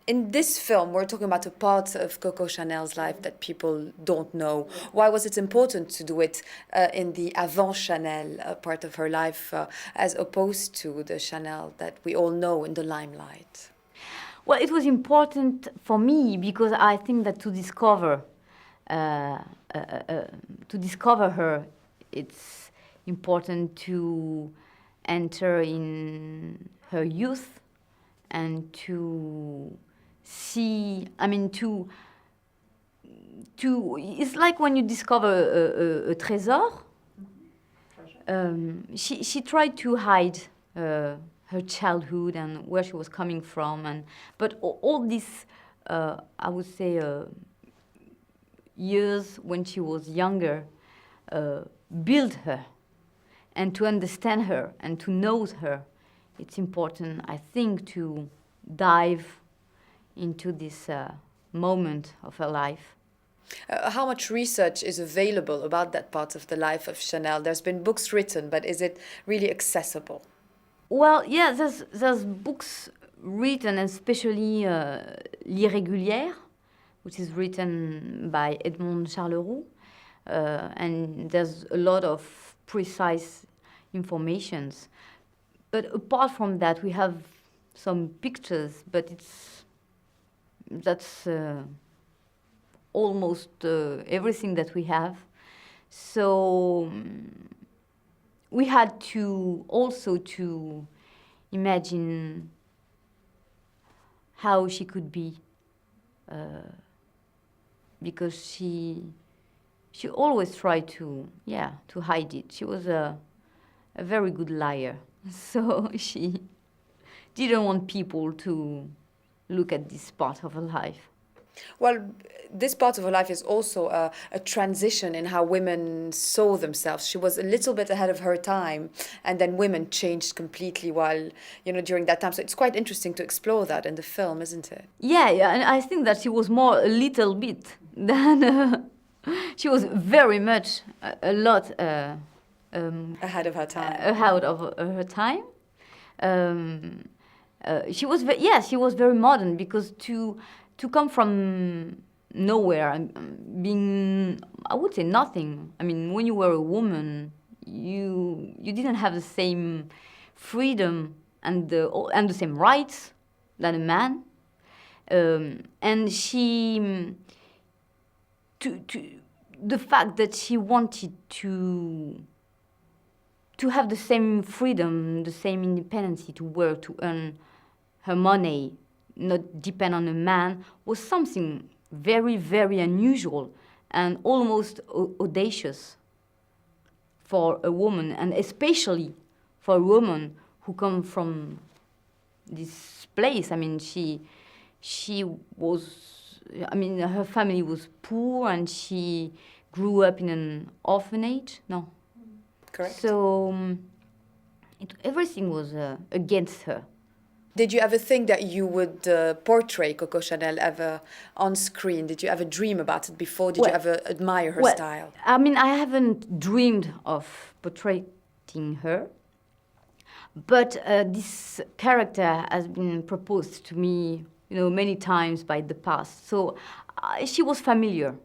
In this film, we're talking about a part of Coco Chanel's life that people don't know. Why was it important to do it in the avant Chanel part of her life, as opposed to the Chanel that we all know in the limelight? Well, it was important for me because I think that to discover her, it's important to enter in her youth and to see. I mean, to it's like when you discover a treasure. She tried to hide her childhood and where she was coming from, but all these, I would say, years when she was younger, built her, and to understand her and to know her, it's important, I think, to dive into this moment of her life. How much research is available about that part of the life of Chanel? There's been books written, but is it really accessible? Well, yeah, there's books written, especially L'Irrégulière, which is written by Edmond Charleroux, and there's a lot of precise informations. But apart from that, we have some pictures, but that's almost everything that we have. So we had to also to imagine how she could be, because she always tried to hide it. She was a very good liar, so she didn't want people to look at this part of her life. Well, this part of her life is also a transition in how women saw themselves. She was a little bit ahead of her time, and then women changed completely while, during that time. So it's quite interesting to explore that in the film, isn't it? Yeah, and I think that she was more a little bit than she was very much a lot Ahead of her time. Ahead of her time. She was very modern, because to come from nowhere and being, I would say, nothing. I mean, when you were a woman, you didn't have the same freedom and the same rights than a man. And she, the fact that she wanted to have the same freedom, the same independence to work, to earn her money, not depend on a man, was something very, very unusual and almost audacious for a woman, and especially for a woman who come from this place. I mean, she was, I mean, her family was poor, and she grew up in an orphanage. No. Correct. So everything was against her. Did you ever think that you would portray Coco Chanel ever on screen? Did you ever dream about it before? Did you ever admire her style? I mean, I haven't dreamed of portraying her, but this character has been proposed to me, many times by the past. So she was familiar,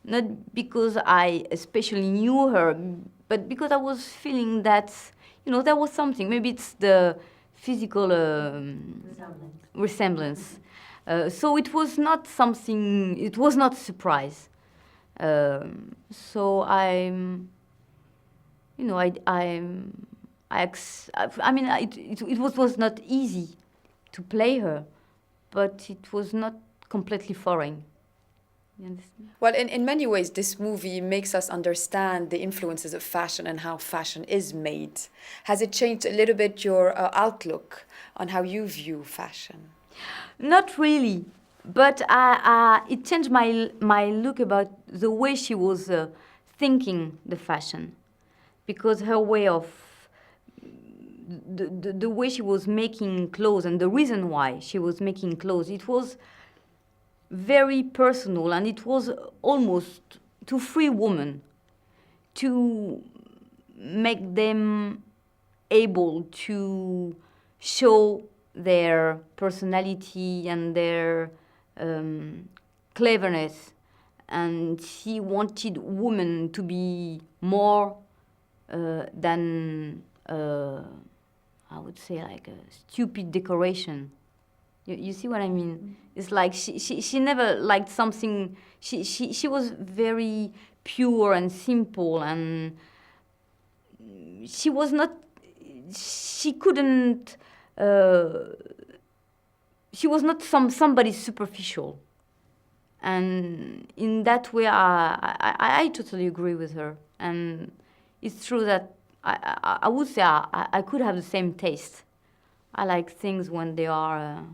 not because I especially knew her, but because I was feeling that, there was something. Maybe it's the physical resemblance. So it was not something, it was not a surprise. So I mean, it was not easy to play her, but it was not completely foreign. You understand? Well, in many ways, this movie makes us understand the influences of fashion and how fashion is made. Has it changed a little bit your outlook on how you view fashion? Not really, but it changed my look about the way she was thinking the fashion, because her way of the way she was making clothes and the reason why she was making clothes, it was very personal, and it was almost to free women, to make them able to show their personality and their cleverness, and he wanted women to be more than I would say like a stupid decoration. You see what I mean? It's like she never liked something. She was very pure and simple, and she was not. She couldn't. She was not somebody superficial, and in that way, I totally agree with her. And it's true that I would say I could have the same taste. I like things when they are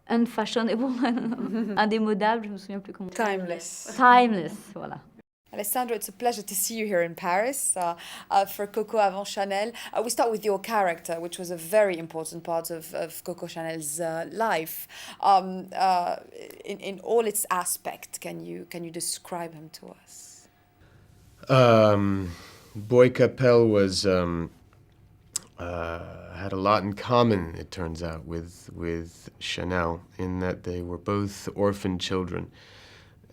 unfashionable, indémodable, je me souviens plus comment. Timeless. Timeless, voilà. Alessandro, it's a pleasure to see you here in Paris for Coco avant Chanel. We start with your character, which was a very important part of Coco Chanel's life. In all its aspect, can you describe him to us? Boy Capel was had a lot in common, it turns out, with Chanel, in that they were both orphan children.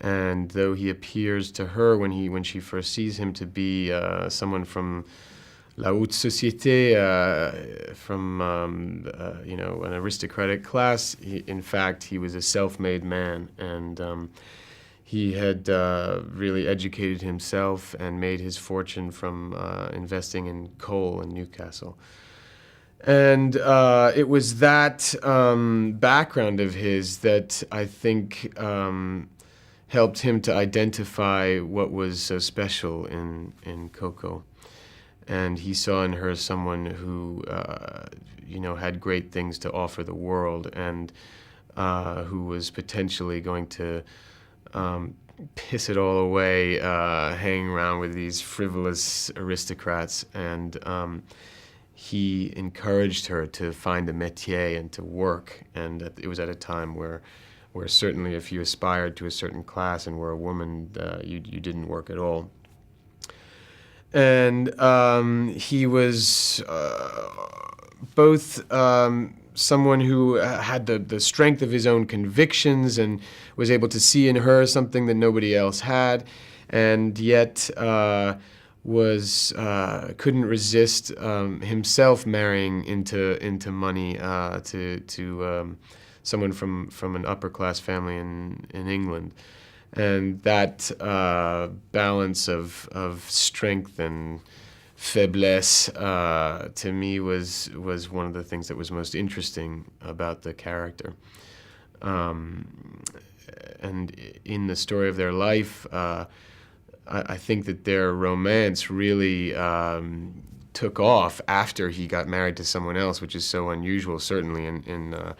And though he appears to her when she first sees him to be someone from la haute société, from an aristocratic class, in fact he was a self-made man, and he had really educated himself and made his fortune from investing in coal in Newcastle. And it was that background of his that I think helped him to identify what was so special in Coco. And he saw in her someone who, had great things to offer the world, and who was potentially going to piss it all away, hanging around with these frivolous aristocrats. And he encouraged her to find a métier and to work. And it was at a time where certainly if you aspired to a certain class and were a woman, you didn't work at all. And he was both someone who had the strength of his own convictions and was able to see in her something that nobody else had, and yet couldn't resist himself marrying into money to someone from an upper class family in England. And that balance of strength and faiblesse to me was one of the things that was most interesting about the character. And in the story of their life, I think that their romance really took off after he got married to someone else, which is so unusual, certainly in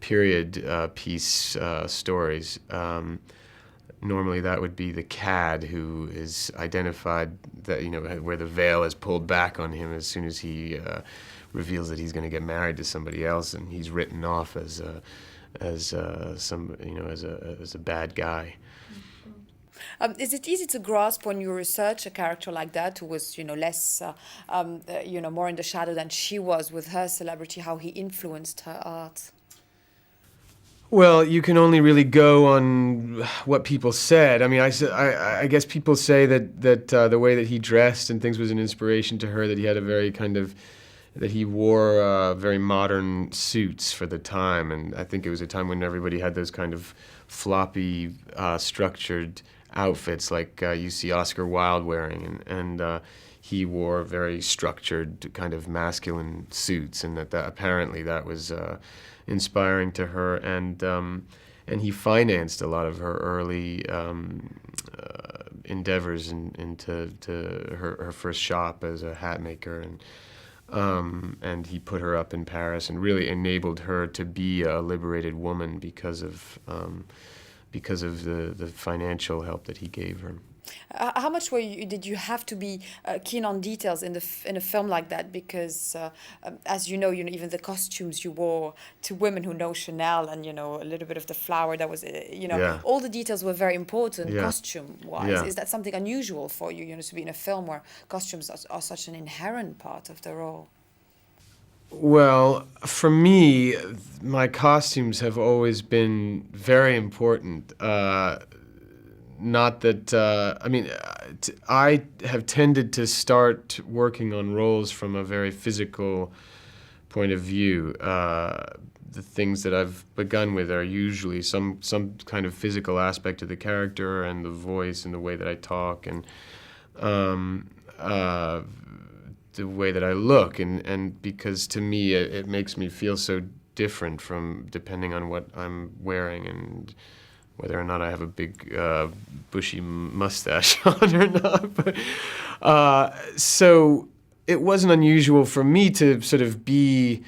period piece stories. Normally that would be the cad who is identified, that where the veil is pulled back on him as soon as he reveals that he's going to get married to somebody else, and he's written off as a bad guy. Is it easy to grasp when you research a character like that, who was, less, more in the shadow than she was with her celebrity, how he influenced her art? Well, you can only really go on what people said. I mean, I guess people say that the way that he dressed and things was an inspiration to her, that he had that he wore very modern suits for the time. And I think it was a time when everybody had those kind of floppy, structured outfits like you see Oscar Wilde wearing. And he wore very structured, kind of masculine suits, and that apparently that was inspiring to her, and he financed a lot of her early endeavors into her first shop as a hat maker, and he put her up in Paris and really enabled her to be a liberated woman because of the financial help that he gave her. How much did you have to be keen on details in a film like that? Because as you know, even the costumes you wore to women who know Chanel, and a little bit of the flower that was, Yeah. all the details were very important, Yeah. costume-wise. Yeah. Is that something unusual for you, to be in a film where costumes are such an inherent part of the role? Well, for me, my costumes have always been very important. Not that, I have tended to start working on roles from a very physical point of view. The things that I've begun with are usually some kind of physical aspect of the character and the voice and the way that I talk and um, uh, the way that I look. And because to me it makes me feel so different from depending on what I'm wearing and whether or not I have a big bushy mustache on or not. But, so it wasn't unusual for me to sort of be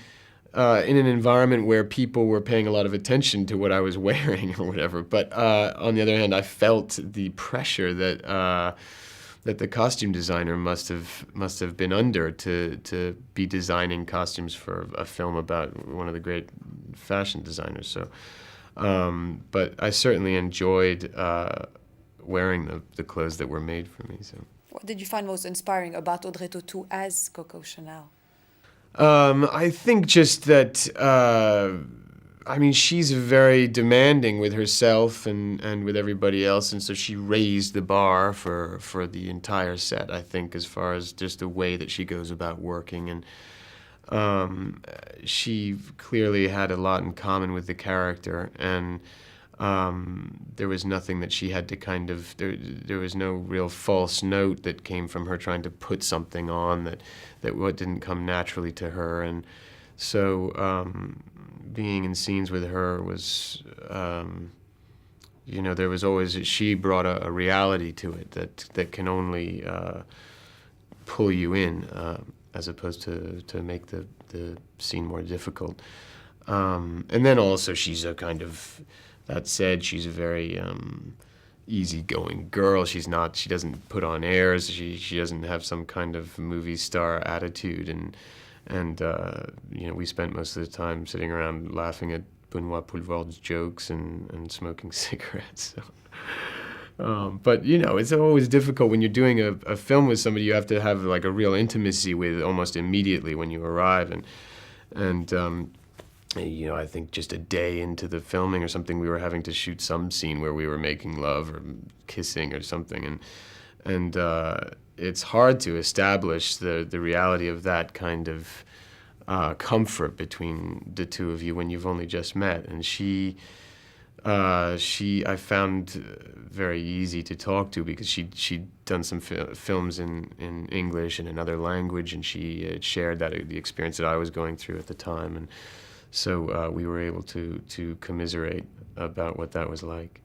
in an environment where people were paying a lot of attention to what I was wearing or whatever. But on the other hand, I felt the pressure that the costume designer must have been under to be designing costumes for a film about one of the great fashion designers. So, but I certainly enjoyed wearing the clothes that were made for me. So. What did you find most inspiring about Audrey Tautou as Coco Chanel? I think just that, she's very demanding with herself and with everybody else, and so she raised the bar for the entire set, I think, as far as just the way that she goes about working. And she clearly had a lot in common with the character, and there was nothing that she had to there was no real false note that came from her trying to put something on that what didn't come naturally to her. And so being in scenes with her was, there was always, she brought a reality to it that can only pull you in as opposed to make the scene more difficult. And then also she's a kind of, that said, she's a very easygoing girl. She doesn't put on airs. She doesn't have some kind of movie star attitude. And we spent most of the time sitting around laughing at Benoit Poulvord's jokes and smoking cigarettes. So. But it's always difficult when you're doing a film with somebody. You have to have like a real intimacy with almost immediately when you arrive, and I think just a day into the filming or something, we were having to shoot some scene where we were making love or kissing or something, and it's hard to establish the reality of that kind of comfort between the two of you when you've only just met. And she I found very easy to talk to because she'd done some films in English and another language, and she had shared the experience that I was going through at the time. And so we were able to commiserate about what that was like.